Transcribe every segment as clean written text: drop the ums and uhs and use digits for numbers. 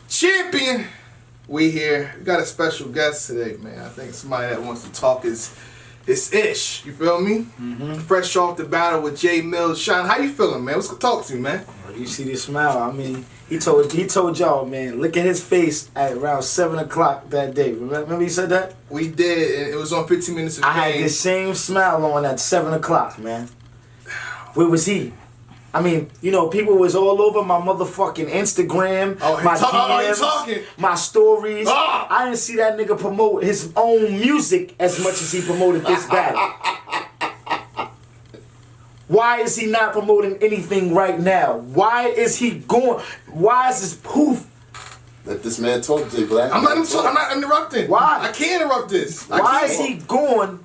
champion. We here. We got a special guest today, man. I think somebody that wants to talk is ish. You feel me? Mm-hmm. Fresh off the battle with Jae Millz. Sean, how you feeling, man? What's talk to you, man? You see this smile? I mean, he told y'all, man. Look at his face at around 7 o'clock that day. Remember he said that? We did. It was on 15 Minutes of I Fame. had the same smile on at 7 o'clock, man. Where was he? I mean, you know, people was all over my motherfucking Instagram, my DMs, my stories. I didn't see that nigga promote his own music as much as he promoted this battle. Why is he not promoting anything right now? Why is he going? Why is this poof? Let this man talk, J Black. I'm not interrupting. Why? I can't interrupt this. Why is he going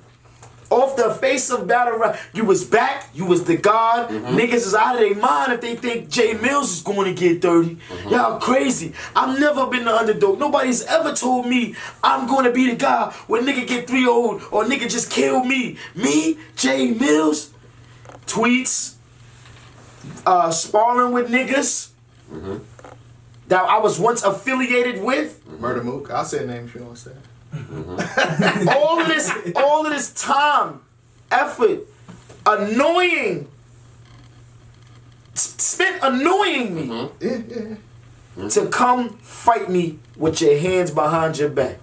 off the face of battle rap? You was back. You was the god. Niggas is out of their mind if they think Jae Millz is going to get 30. Y'all crazy. I've never been the underdog. Nobody's ever told me I'm going to be the guy when nigga get 3-0 or nigga just kill me. Me, Jae Millz, tweets, sparring with niggas that I was once affiliated with. Murder Mook. I'll say a name if you want to say it. all of this time, effort, spent annoying me to come fight me with your hands behind your back.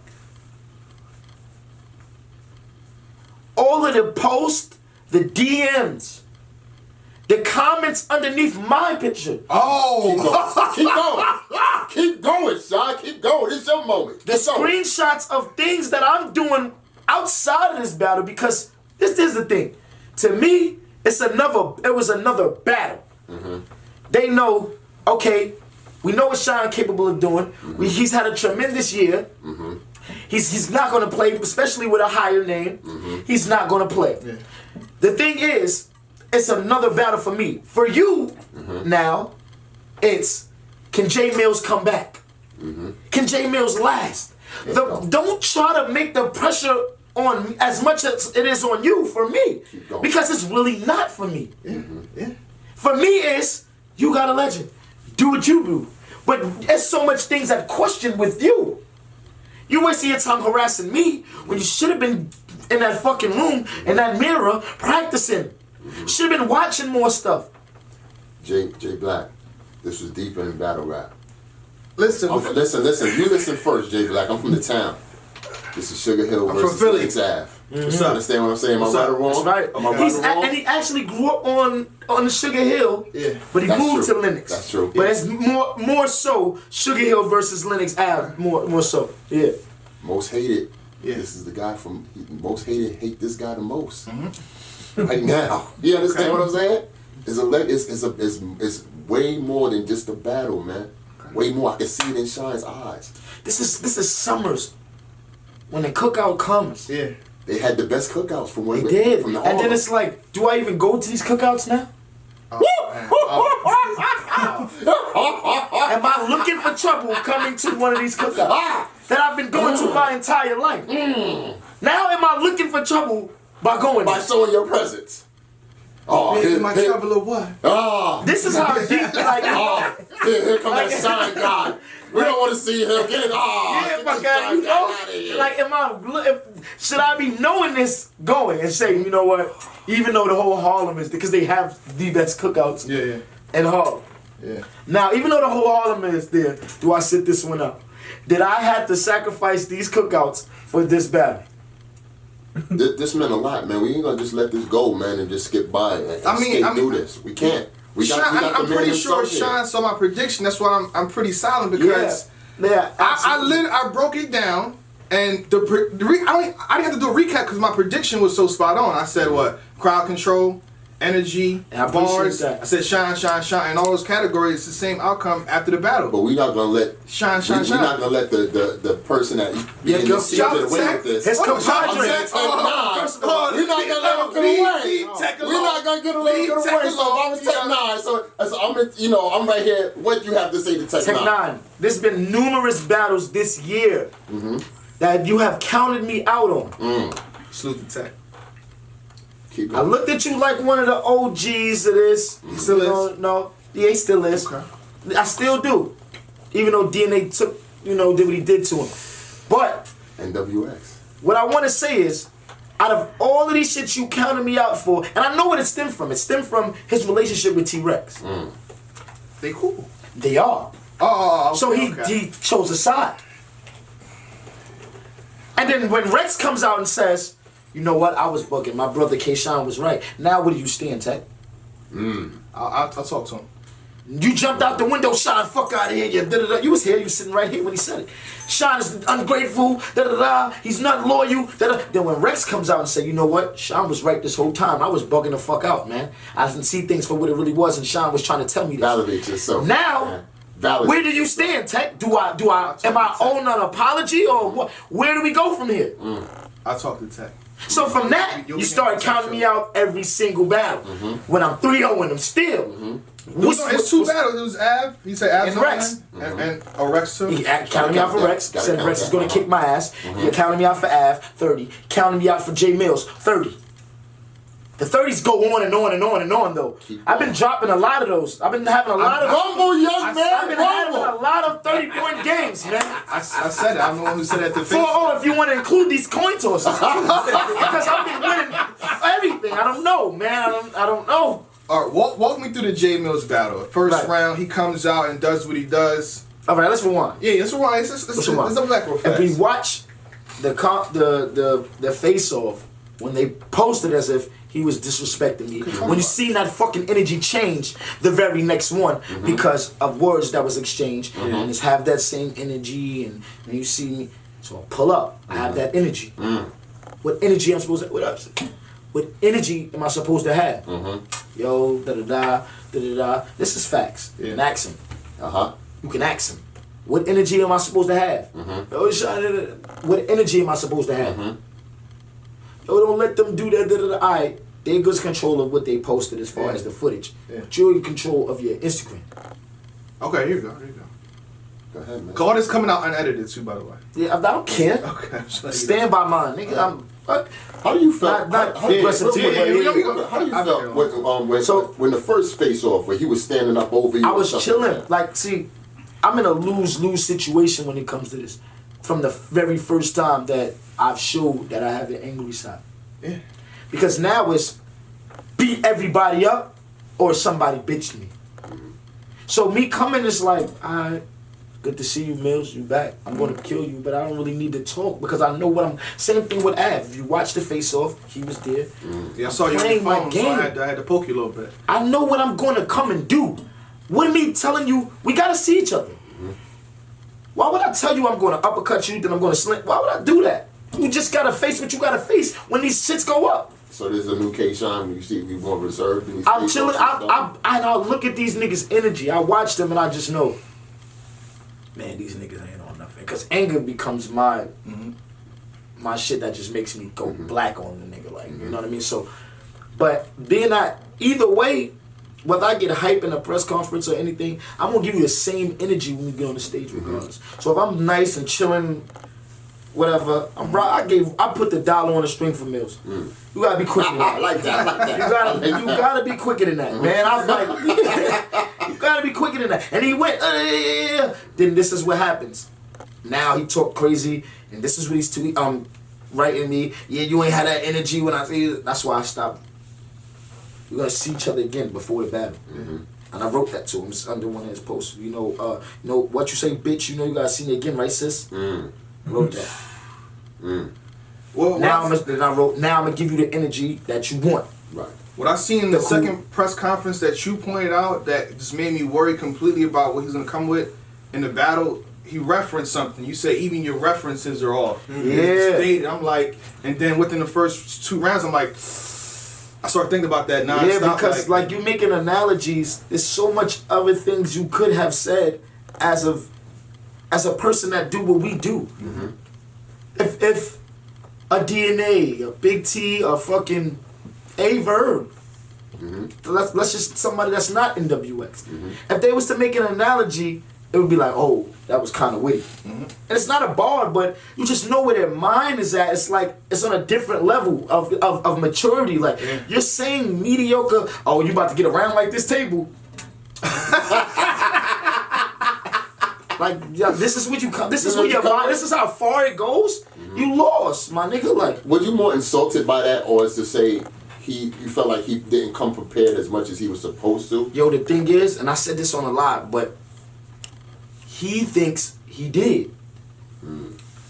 All of the posts, the DMs, the comments underneath my picture. Oh, keep going. Keep going, son. Keep going. It's your moment. The screenshots of things that I'm doing outside of this battle, because this is the thing. To me, it was another battle. They know, okay, we know what Sean capable of doing. He's had a tremendous year. He's not going to play, especially with a higher name. He's not going to play. Yeah. The thing is, it's another battle for me. For you, now, it's, can Jae Millz come back? Can Jae Millz last? Don't try to make the pressure on as much as it is on you for me. Because it's really not for me. For me, it's, you got a legend. Do what you do. But there's so much things that question with you. You wasting your time harassing me when you should have been in that fucking room, in that mirror, practicing. Should have been watching more stuff. J Black, this was deeper than battle rap. Listen. Listen. You listen first, J Black. I'm from the town. This is Sugar Hill versus Links Ave. You understand what I'm saying? Am I right or wrong? That's right. Am I right or wrong? And he actually grew up on the Sugar Hill, but he moved to Lenox. That's true. But it's more so Sugar Hill versus Lenox Ave, more so. Yeah. Most hated. This is the guy from most hated. Hate this guy the most. Right now, you understand what I'm saying? It's way more than just a battle, man. Way more. I can see it in Shine's eyes. This is summers when the cookout comes. Yeah, they had the best cookouts from when they did. From the and then it's like, do I even go to these cookouts now? Am I looking for trouble coming to one of these cookouts that I've been going to my entire life? Now am I looking for trouble by going by showing your presence? My trouble of what? This is how deep, like, here comes that Shine God. We don't want to see him. Get my guy, you know, like, should I be knowing this going and saying, you know what? Even though the whole Harlem is, because they have the best cookouts in Harlem. Yeah. Now, even though the whole Harlem is there, do I sit this one up? Did I have to sacrifice these cookouts for this battle? This meant a lot, man. We ain't gonna just let this go, man, and just skip by and skip through this. We can't. I'm pretty sure Sean saw my prediction. That's why I'm pretty silent, because I broke it down, and I didn't have to do a recap because my prediction was so spot on. I said what? Crowd control, energy, bars. I said shine, and all those categories. It's the same outcome after the battle. But we're not gonna let shine. We're not gonna let the person that be in the seat get away with this. It's compadre. We're not gonna let him get away. We're not gonna get away. So if I was Tech 9, so I'm right here. What you have to say to Tech 9? There's been numerous battles this year that you have counted me out on. Salute to Tech. I looked at you like one of the OGs of this. He still is? No, yeah, he still is. Okay. I still do. even though DNA took, did what he did to him. But NWX. what I want to say is, out of all of these shit you counted me out for, and I know what it stemmed from. It stemmed from his relationship with T-Rex. They cool. They are. Oh, okay, so he chose a side. And then when Rex comes out and says, you know what, I was bugging. My brother K-Shine was right. Now where do you stand, Tech? I'll talk to him. You jumped out the window, Shine, fuck out of here. You was here, you was sitting right here when he said it. Shine is ungrateful, he's not loyal, Then when Rex comes out and say, you know what, Shine was right this whole time. I was bugging the fuck out, man. I didn't see things for what it really was, and Shine was trying to tell me this. Validate yourself. Now, where do you stand, Tech? Am I owing an apology, or what? Where do we go from here? I'll talk to Tech. So from that, you start counting me out every single battle. When I'm 3-0 and I'm still. It's two battles. It was Av. He said Av's and Rex. And Rex too. He counted me out for Rex. Said Rex is going to kick my ass. He counted me out for Av, 30. Counted me out for Jae Millz, 30. The 30s go on and on and on and on though. I've been dropping a lot of those. I've been having a lot of... Rumble, young man, I've been having a lot of 30-point games, man. I said it. I'm the one who said it at the face. 4-0 if you want to include these coin tosses. Because I've been winning everything. I don't know, man. I don't know. All right, walk me through the Jae Millz battle. First round, he comes out and does what he does. All right, let's rewind. Yeah, let's rewind. Let's go back real fast. If we watch the face-off, when they posted as if he was disrespecting me, when you see that fucking energy change the very next one because of words that was exchanged, and just have that same energy, and you see me, so I pull up, I have that energy. What energy I'm supposed to? What energy am I supposed to have? Yo, da-da-da. This is facts. You can ask him. You can ask him. What energy am I supposed to have? What energy am I supposed to have? Yo, don't let them do that. All right, they good control of what they posted as far as the footage. But you're in control of your Instagram. Okay, here you go. Go ahead, man. God is coming out unedited too, by the way. Yeah, I don't care. Okay. Stand by mine, nigga. How do you feel? Not how do you aggressive to you, feel when the first face off, where he was standing up over you? I was chilling. Like, see, I'm in a lose-lose situation when it comes to this. From the very first time that I've showed that I have an angry side. Yeah. Because now it's beat everybody up or somebody bitched me. So me coming is like, alright, good to see you, Millz. You back. I'm gonna kill you, but I don't really need to talk because I know what I'm. Same thing with Av. If you watch the face off, he was there. Yeah, I saw you on the phone, so I had to poke you a little bit. I know what I'm gonna come and do. With me telling you, we gotta see each other. Why would I tell you I'm gonna uppercut you, then I'm gonna slant? Why would I do that? You just gotta face what you gotta face when these shits go up. So there's a new K-Shine when you see we more reserved. I'm chilling. I look at these niggas' energy. I watch them and I just know, man, these niggas ain't on nothing. Because anger becomes my shit that just makes me go black on the nigga. Like, you know what I mean? So, but being that, either way, whether I get hype in a press conference or anything, I'm gonna give you the same energy when we get on the stage regardless. So if I'm nice and chilling, whatever, I put the dollar on the string for Millz. You gotta be quicker than that. I like that. You gotta be quicker than that, man. I was like, you gotta be quicker than that. And he went, then this is what happens. Now he talk crazy, and this is what he's writing me. Yeah, you ain't had that energy when I say. That's why I stopped. We're gonna see each other again before the battle. And I wrote that to him. It's under one of his posts. You know what you say, bitch. You know you gotta see me again, right, sis? I wrote that. Well, now I'm gonna give you the energy that you want. Right. What I seen in the second press conference that you pointed out that just made me worry completely about what he's gonna come with in the battle. He referenced something. You say even your references are off. Yeah. I'm like, and then within the first 2 rounds, I'm like, I started thinking about that nonstop. Yeah, because like you making analogies. There's so much other things you could have said as a person that do what we do. If a DNA, a Big T, a fucking A Verb. Let's just somebody that's not NWX. If they was to make an analogy, it would be like, oh, that was kind of witty. And it's not a bar, but you just know where their mind is at. It's like it's on a different level of maturity. Like you're saying mediocre. Oh, you about to get around like this table? Like, yeah, this is what you come. This is where your mind. This is how far it goes. You lost, my nigga. Like, were you more insulted by that, or is to say you felt like he didn't come prepared as much as he was supposed to? Yo, the thing is, and I said this on a live, but he thinks he did.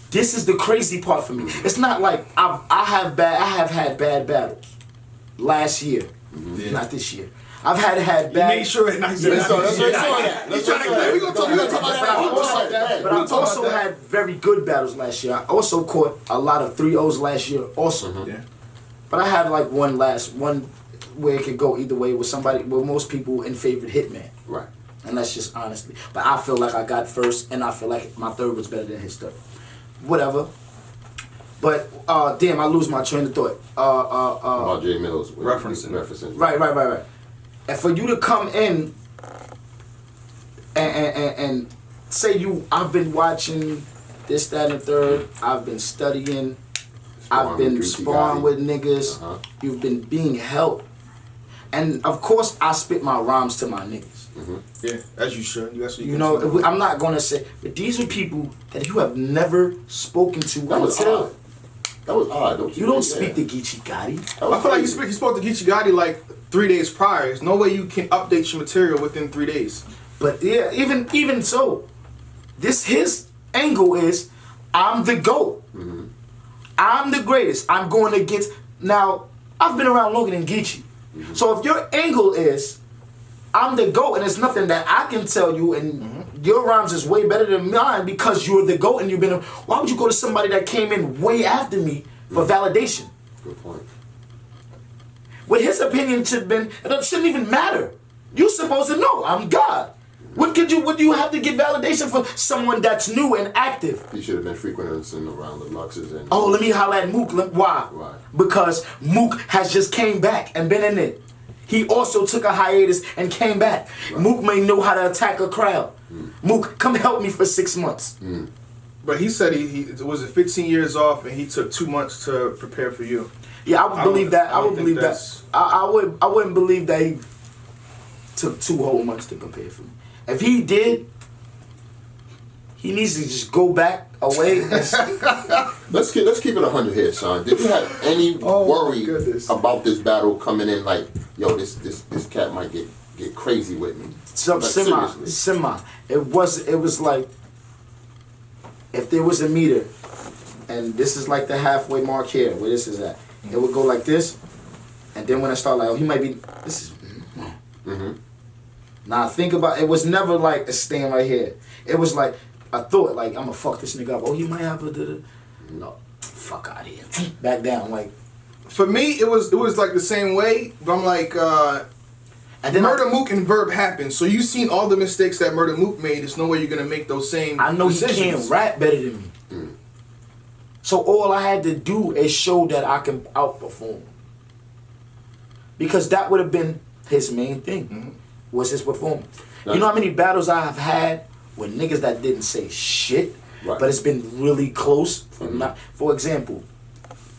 This is the crazy part for me. It's not like I have had bad battles last year, not this year. I've had bad. You made sure it nice. Let's talk about that. We're gonna talk about that. But I've also had very good battles last year. I also caught a lot of 3-0s last year. Also, yeah. But I had like one where it could go either way with somebody. With most people in favor of Hitman. Right. And that's just honestly. But I feel like I got first, and I feel like my third was better than his third. Whatever. But damn, I lose my train of thought. About Jae Millz referencing. Right. And for you to come in and say I've been watching this, that, and the third. I've been studying. I've been sparring with niggas. You've been being helped. And of course, I spit my rhymes to my niggas. Yeah, as you should. You know, I'm not gonna say, but these are people that you have never spoken to. That was odd. That was odd. You don't speak to Geechee Gotti. I feel like he spoke to Geechee Gotti like 3 days prior. There's no way you can update your material within 3 days. But yeah, even so, his angle is, I'm the GOAT. I'm the greatest. I'm going to get. Now, I've been around longer than Geechee. So if your angle is, I'm the GOAT, and it's nothing that I can tell you, and your rhymes is way better than mine because you're the GOAT and you've been. Why would you go to somebody that came in way after me for validation? Good point. What his opinion should have been, it shouldn't even matter. You're supposed to know, I'm God. What do you have to get validation for someone that's new and active? He should have been frequenting around the Luxes and. Oh, let me holler at Mook. Why? Right. Because Mook has just came back and been in it. He also took a hiatus and came back. Right. Mook may know how to attack a crowd. Mook, come help me for 6 months. But he said he was 15 years off and he took 2 months to prepare for you. Yeah, I would believe that. I would believe that. I wouldn't believe that he took 2 whole months to prepare for me. If he did, he needs to just go back away. Let's keep it 100 here, Sean. Did you have any worry about this battle coming in? Like, yo, this cat might get crazy with me. Semi. It was like if there was a meter, and this is like the halfway mark here, where this is at. It would go like this, and then when I start like, oh, he might be. This is. Now think about it. Was never like a stand right here. It was like I thought like I'm gonna fuck this nigga up. Oh, he might have a no. Fuck out of here. Back down. Like for me, it was like the same way. But I'm like, and then Murder Mook and Verb happened. So you've seen all the mistakes that Murder Mook made. There's no way you're gonna make those same. I know decisions. He can't rap better than me. So all I had to do is show that I can outperform. Because that would have been his main thing. Was his performance. You know how many battles I have had with niggas that didn't say shit, but it's been really close. For example,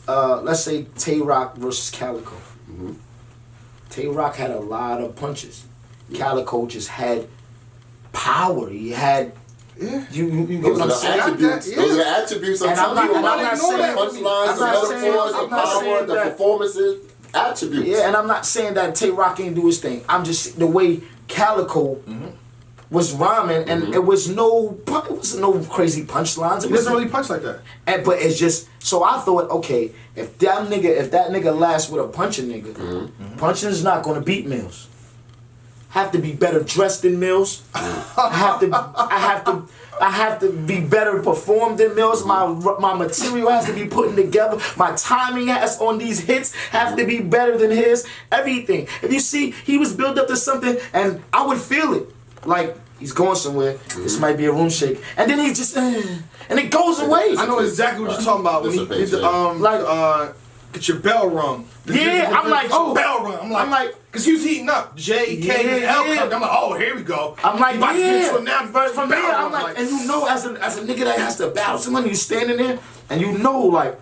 let's say Tay Rock versus Calico. Tay Rock had a lot of punches. Calico just had power. He had. Yeah. You get what I'm saying? Attributes. Those are the attributes. And I'm not saying punchlines, the metaphors, the performances. Attributes. Yeah, and I'm not saying that Tay Rock ain't do his thing. I'm just the way Calico was rhyming, and it was no crazy punchlines. He doesn't really punch like that. But it's just so I thought, okay, if that nigga lasts with a punching nigga, punching is not gonna beat Millz. Have to be better dressed than Millz. I have to be better performed than Millz. My material has to be put together. My timing has on these hits have to be better than his. Everything. If you see, he was built up to something, and I would feel it. Like he's going somewhere. This might be a room shake, and then he just and it goes away. I know exactly what you're talking about. When he get your bell rung. I'm like, oh, bell rung. I'm like, because he was heating up. J, K, and L. I'm like, oh, here we go. I'm like, about to get to it now. From there, I'm like, and you know, as a nigga that has to battle someone, you standing there, and you know, like,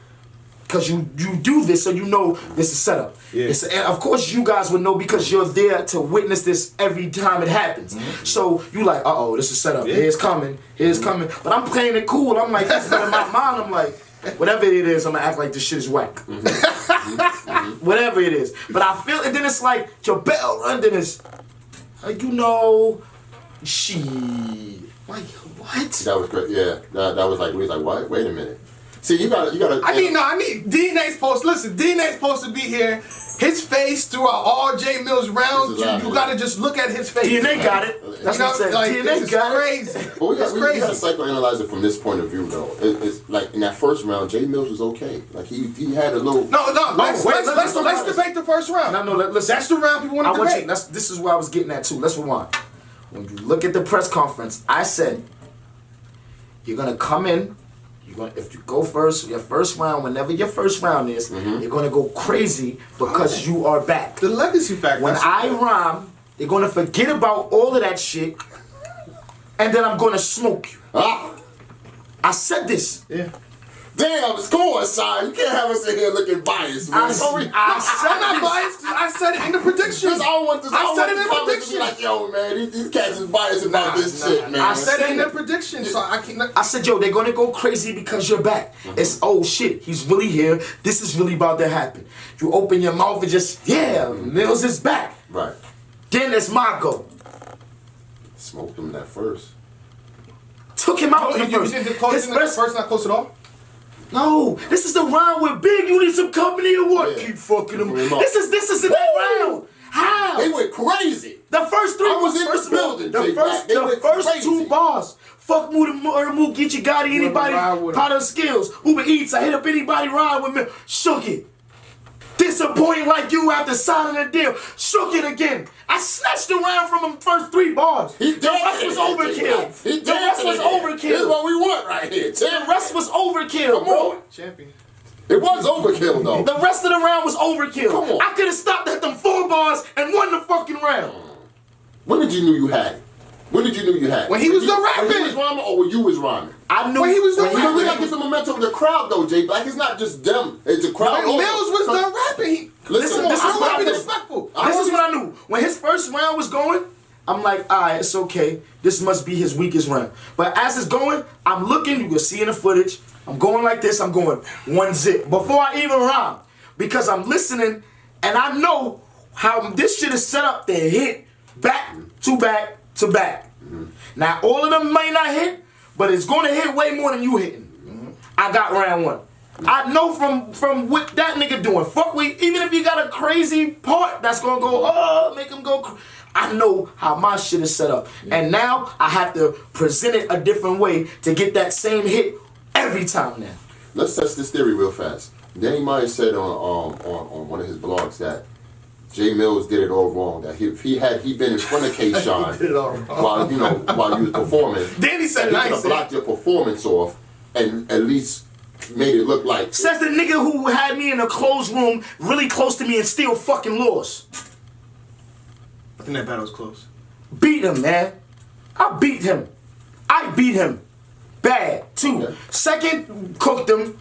because you do this, so you know this is set up. Yeah. And of course you guys would know because you're there to witness this every time it happens. So you like, uh-oh, this is set up. Yeah. Here's coming. But I'm playing it cool. I'm like, this, but in my mind, I'm like, whatever it is, I'm gonna act like this shit is whack. Whatever it is. But I feel, and then it's like, your bell run, then it's, like, you know, she, like, what? That was great. Yeah, that was like, we was like, what? Wait a minute. See, you gotta. I need DNA's supposed to be here. His face throughout all Jae Millz rounds, you gotta just look at his face. DNA got it. That's what I said. Like, DNA got crazy. it. But we gotta crazy. psychoanalyze it from this point of view, though. It's like in that first round, Jae Millz was okay. Like he had a little. No. Let's debate the first round. No. Listen. That's the round people want to debate. This is what I was getting at too. Let's rewind. When you look at the press conference, I said, you're gonna come in. If you go first, your first round, whenever your first round is, you're gonna go crazy because you are back. The legacy factor. When I rhyme, they're gonna forget about all of that shit, and then I'm gonna smoke you. I said this. Yeah. Damn, it's going, son. You can't have us in here looking biased, man. I'm not biased. I said it in the prediction. I said it in the prediction. Like, yo, man, these cats is biased about this shit, man. I said it in the prediction, so I can't. I said, yo, they're gonna go crazy because you're back. It's, oh shit, he's really here. This is really about to happen. You open your mouth and just, yeah, Millz is back. Right. Then it's my go. Smoked him that first. Took him out in the first. First not close at all? No, this is the round with Big. You need some company or what? Yeah. Keep fucking him. This is in that round. How? They went crazy. The first three. I was in the building. The first two bars. Fuck Mook, get your Gotti, anybody, part of skills. Uber Eats, I hit up anybody ride with me. Shook it. Disappointing like you after signing a deal. Shook it again. I snatched the round from him first 3 bars. The rest was overkill. The rest was overkill. This is what we want right here. The rest was overkill, bro. Champion. It was overkill, though. The rest of the round was overkill. Come on. I could have stopped at them 4 bars and won the fucking round. When did you know you had it? When did you know you had it? When he was done rapping. When he was rhyming or when you was rhyming? I knew when he was done rapping. We gotta get some momentum in the crowd, though, Jay Black. It's not just them. It's the crowd. When Millz was done rapping, this is what I knew. When his first round was going, I'm like, alright, it's okay. This must be his weakest round. But as it's going, I'm looking, you can see in the footage, I'm going like this, I'm going 1 zip. Before I even rhyme. Because I'm listening and I know how this shit is set up to hit back to back to back. Now all of them might not hit, but it's gonna hit way more than you hitting. I got round 1. I know from what that nigga doing. Fuck with, even if you got a crazy part that's gonna go, make him go. I know how my shit is set up, and now I have to present it a different way to get that same hit every time. Now, let's test this theory real fast. Danny Myers said on one of his blogs that Jae Millz did it all wrong. That if he been in front of K-Shine while you was performing, Danny said he could have blocked your performance off and at least made it look like. Says the nigga who had me in a closed room, really close to me, and still fucking lost. I think that battle was close. Beat him, man. I beat him. Bad, too. Okay. Second, cooked him.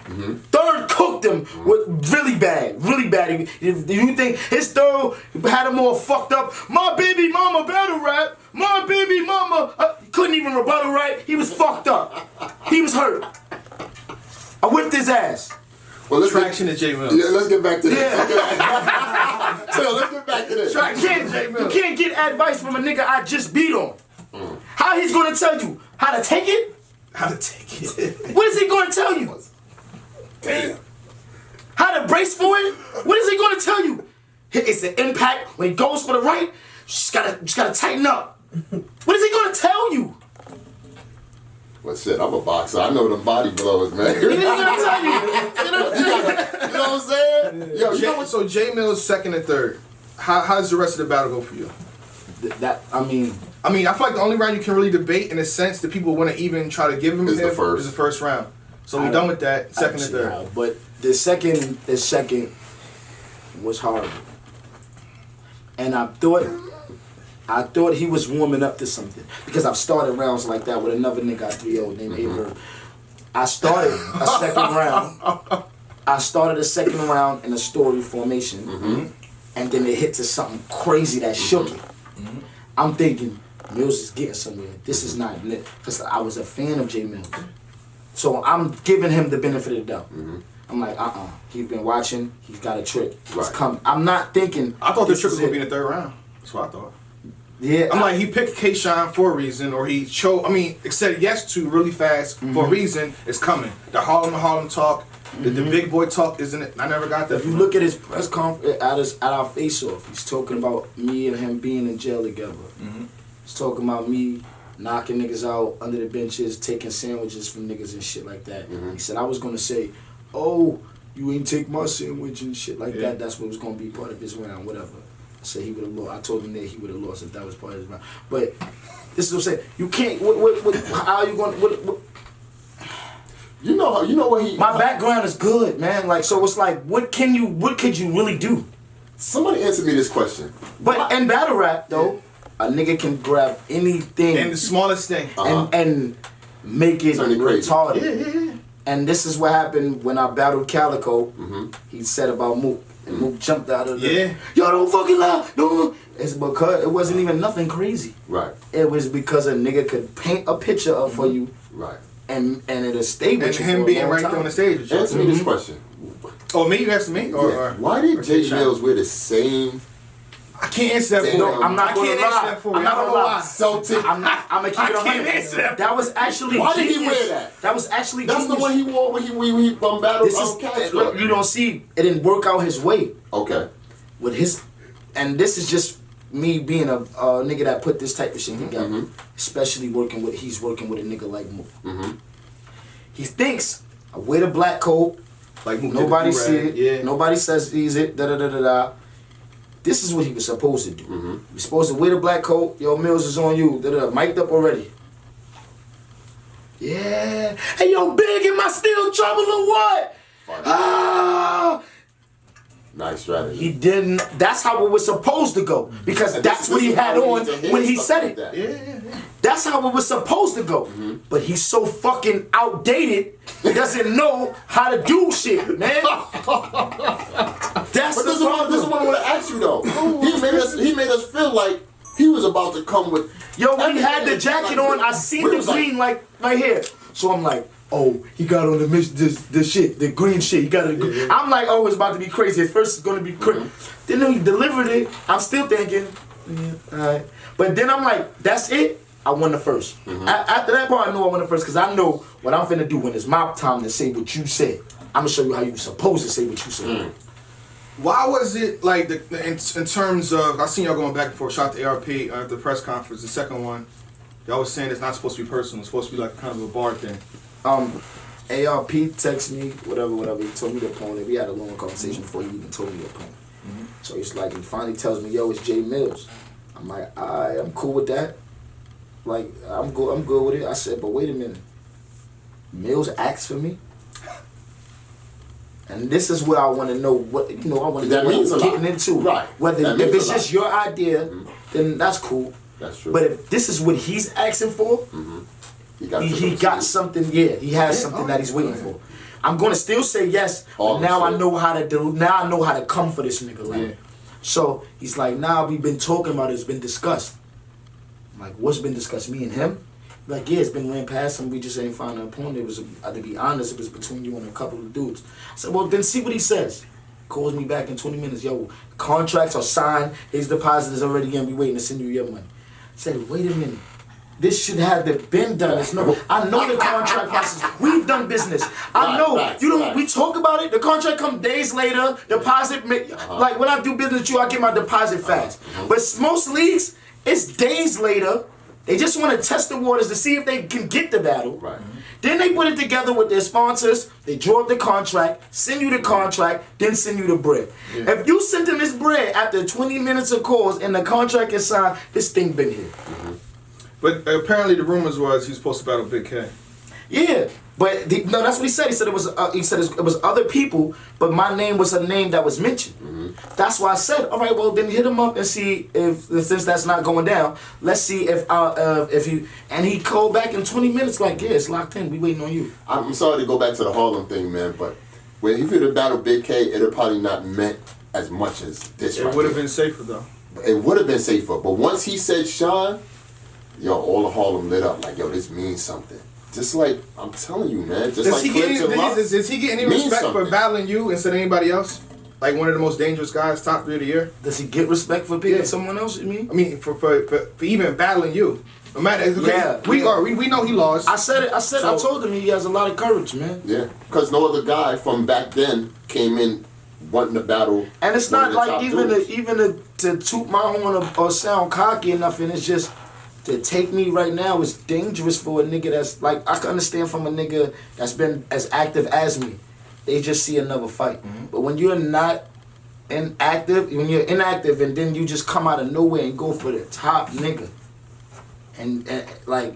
Third, cooked him with really bad. If you think his third had him all fucked up, my baby mama battle rap, my baby mama couldn't even rebuttal right. He was fucked up. He was hurt. I whipped his ass. Well, Traction to Jae Millz. Yeah, let's get back to this. Yeah. So let's get back to this. You can't get advice from a nigga I just beat on. How he's gonna tell you how to take it? How to take it. What is he gonna tell you? Damn. How to brace for it? What is he gonna tell you? It's an impact when he goes for the right. Just gotta tighten up. What is he gonna tell you? Well, shit, I'm a boxer. I know them body blows, man. What is he gonna tell you? You know what I'm saying? Yo, you know what? So Jae Millz second and third. How does the rest of the battle go for you? I mean, I feel like the only round you can really debate in a sense that people want to even try to give him is the first round. So we done with that. Second and third. But the second was horrible. And I thought he was warming up to something. Because I've started rounds like that with another nigga I 3-0 named Aver. I started a second round. I started the second round in a story formation, and then it hit to something crazy that shook it. I'm thinking, Millz is getting somewhere. This is not lit. Because I was a fan of Jae Millz. So I'm giving him the benefit of the doubt. I'm like, he's been watching, he's got a trick. It's coming. I'm not thinking. I thought the trick was going to be in the third round. That's what I thought. Yeah. I'm like, he picked K-Shine for a reason, or he chose, said yes to really fast for a reason. It's coming. The Harlem talk, the big boy talk, isn't it? I never got that. If you look at his press conference, at our face-off, he's talking about me and him being in jail together. He's talking about me knocking niggas out under the benches, taking sandwiches from niggas and shit like that. He said, I was going to say, oh, you ain't take my sandwich and shit like that. That's what was going to be part of his round, whatever. I said he would have lost. I told him that he would have lost if that was part of his round. But this is what I'm saying. You can't. How are you going? You know what he. My background is good, man. Like, so it's like, what could you really do? Somebody answer me this question. But in battle rap, though, a nigga can grab anything and the smallest thing and make it retarded. Yeah. And this is what happened when I battled Calico. He said about Mook. And Mook jumped out of the yo, don't fucking lie. No. It's because it wasn't even nothing crazy. Right. It was because a nigga could paint a picture up for you. Right. And it'll stay with you. And him being right there on the stage. Answer me this question. Oh, me? You asking me? Or why did Jae Millz wear the same? I can't answer that for you. I'm not going to lie. I'm not going to lie. Celtic. I'm going to keep it on. I can't answer that. That was actually Why genius. did he wear that? That was actually That's genius. the one he wore when he battled Castro. You don't see, it didn't work out his way. Okay. With his, and this is just me being a nigga that put this type of shit together. Especially he's working with a nigga like Mook. He thinks, I wear the black coat, like nobody see it, nobody says he's it, da-da-da-da-da. This is what he was supposed to do. He was supposed to wear the black coat, yo, Millz is on you, da-da-da, mic'd up already. Yeah. Hey, yo, Big, am I still trouble or what? Ah! Nice strategy. He didn't, that's how it was supposed to go. Because that's what he had on when he said it. Yeah. That's how it was supposed to go. But he's so fucking outdated, he doesn't know how to do shit, man. That's this is what I want to ask you though. He made us feel like he was about to come with. Yo, when he had the jacket on, I seen the green like right here. So I'm like, oh, he got on the shit, the green shit. He got it. I'm like, oh, it's about to be crazy. At first, it's gonna be crazy. Then he delivered it. I'm still thinking, all right. But then I'm like, that's it. I won the first. After that part, I knew I won the first because I know what I'm finna do when it's my time to say what you said. I'm gonna show you how you supposed to say what you said. Why was it like in terms of, I seen y'all going back and forth, shot the ARP at the press conference, the second one, y'all was saying it's not supposed to be personal, it's supposed to be like kind of a bar thing. ARP texted me, whatever, he told me the opponent. We had a long conversation before he even told me the opponent. So he's like, he finally tells me, yo, it's Jae Millz. I'm like, I'm cool with that. Like, I'm good with it. I said, but wait a minute. Millz asked for me? And this is what I want to know. What I want to know what we're getting into. Right. Whether if it's just your idea, then that's cool. That's true. But if this is what he's asking for, he got something. Yeah, he has something that he's waiting for. I'm gonna still say yes. But now I know how to do. Now I know how to come for this nigga. Like, so he's like, nah, we've been talking about it. It's been discussed. I'm like, what's been discussed? Me and him? Like, yeah, it's been ran past him. We just ain't found an opponent. It was, to be honest, it was between you and a couple of dudes. I said, well, then see what he says. Calls me back in 20 minutes. Yo, contracts are signed. His deposit is already in. We waiting to send you your money. I said, wait a minute. This should have been done. I know the contract process. We've done business. I know. We talk about it. The contract comes days later. Deposit. Like, when I do business with you, I get my deposit fast. But most leagues, it's days later. They just want to test the waters to see if they can get the battle. Right. Then they put it together with their sponsors. They draw up the contract, send you the contract, then send you the bread. Yeah. If you sent them this bread after 20 minutes of calls and the contract is signed, this thing been here. But apparently the rumors was he's supposed to battle Big K. Yeah, but no, that's what he said. He said it was. It was other people, but my name was a name that was mentioned. That's why I said, all right, well then hit him up and see if since that's not going down, let's see if you. And he called back in 20 minutes like, yeah, it's locked in. We waiting on you. I'm sorry to go back to the Harlem thing, man, but Where if he'd have battled Big K, it'd have probably not meant as much as this. It would have been safer though. It would have been safer, but once he said Sean, yo, all of Harlem lit up like, yo, this means something. Just like I'm telling you, man. Just like Clips and Lux. Does he get any respect for battling you instead of anybody else? Like one of the most dangerous guys, top 3 of the year. Does he get respect for picking someone else? You mean? I mean, for even battling you. No matter, we know he lost. I said it. I told him he has a lot of courage, man. Yeah, because no other guy from back then came in wanting to battle. And it's not like even to toot my horn or sound cocky or nothing. It's just to take me right now is dangerous for a nigga that's like, I can understand from a nigga that's been as active as me. They just see another fight. Mm-hmm. But when you're not inactive, when you're inactive and then you just come out of nowhere and go for the top nigga, and like,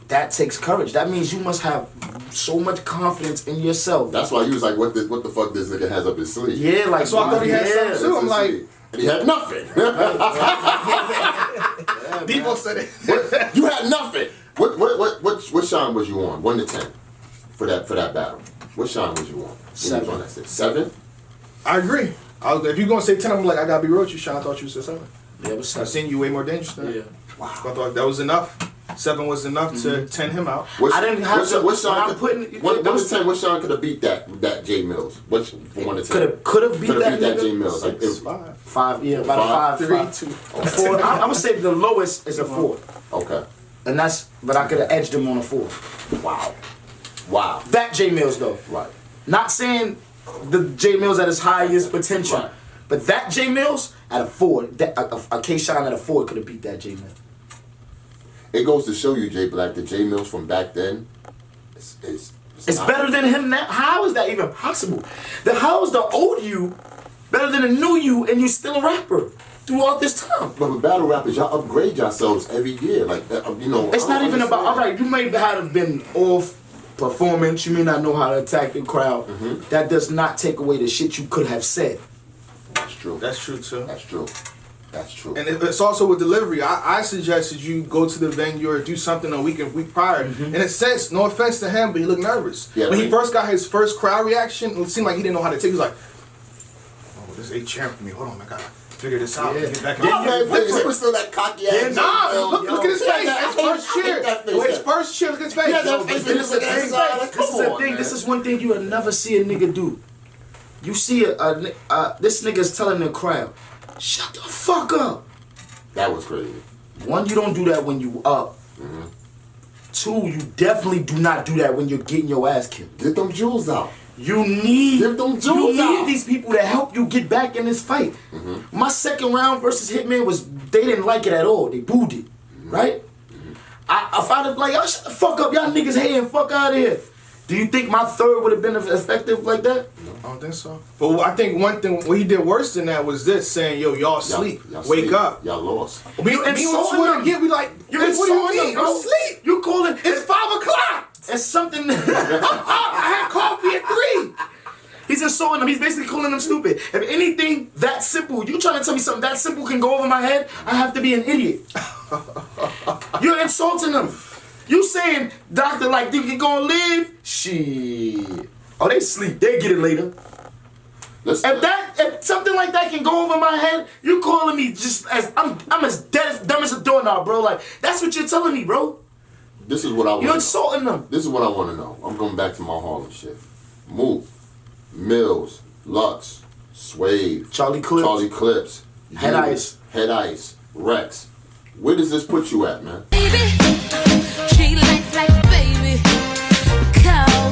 that takes courage. That means you must have so much confidence in yourself. That's why he was like, what the fuck this nigga has up his sleeve? Yeah, like, so I thought he had something too. I'm like, and he had nothing. People said it. You had nothing. What Sean was you on? 1 to 10 for that battle. What Sean was you on? 7. On that 7? I agree. If you're gonna say 10, I'm like, I gotta be real with you, Sean. I thought you said 7. Yeah, it was 7. I've seen you way more dangerous than that. Yeah. Wow. I thought that was enough. 7 was enough to 10 him out. I didn't have to. What Sean? I'm putting 1 to 10. What Sean could have beat that Jae Millz? What from 1 to 10? Could have beat that Jae Millz. Like 5. 5. Yeah, about 5, 5. 3, 2. 4. I'm gonna say the lowest is a 4. Okay. And but I could have edged him on a 4. Wow. That Jae Millz though. Right. Not saying the Jae Millz at his highest potential, right. But that Jae Millz at a 4, a K-Shine at a 4 could have beat that Jae Millz. It goes to show you, Jay Black, the Jae Millz from back then it's better than him now. How is that even possible? How is the old you better than the new you and you still a rapper through all this time? But with battle rappers, y'all upgrade yourselves every year. Like, you know. It's not even about, all right, you may have been off performance, you may not know how to attack the crowd. Mm-hmm. That does not take away the shit you could have said. That's true. That's true too. That's true. That's true. And it's also with delivery. I suggested you go to the venue or do something a week prior. Mm-hmm. In a sense, no offense to him, but he looked nervous. Yeah, when he first got his first crowd reaction, it seemed like he didn't know how to take it. He was like, oh, this ain't cheering for me. Hold on, I gotta figure this out. Yeah. Get back he was still that cocky ass. Look at his face. His first cheer. His first cheer, look at his face. This is the thing. This is one thing you will never see a nigga do. You see this nigga's telling the crowd, shut the fuck up. That was crazy. 1, you don't do that when you up. Mm-hmm. 2, you definitely do not do that when you're getting your ass killed. Get them jewels out. You need out. these people to help you get back in this fight. Mm-hmm. My second round versus Hitman they didn't like it at all. They booed it, right? Mm-hmm. I found it like, y'all shut the fuck up. Y'all niggas hating, fuck out of here. Do you think my third would have been effective like that? I don't think so. But I think one thing, what he did worse than that was this, saying, yo, y'all sleep. Wake up. Y'all lost. We insulting them. Yeah, we like, you insulting them, bro. Sleep. You calling, it's 5 o'clock. It's something. I had coffee at 3. He's insulting them. He's basically calling them stupid. If anything that simple, you trying to tell me something that simple can go over my head, I have to be an idiot. You're insulting them. You saying, doctor, like, you gonna live? Shit. Oh, they sleep. They get it later. If something like that can go over my head, you calling me just as I'm as dumb as a doorknob, bro. Like, that's what you're telling me, bro. This is what I want. You're insulting them. This is what I want to know. I'm going back to my Harlem shit. Move, Millz, Lux, Swave, Charlie Clips, Head Ice, Rex. Where does this put you at, man? Baby, she likes like baby. Call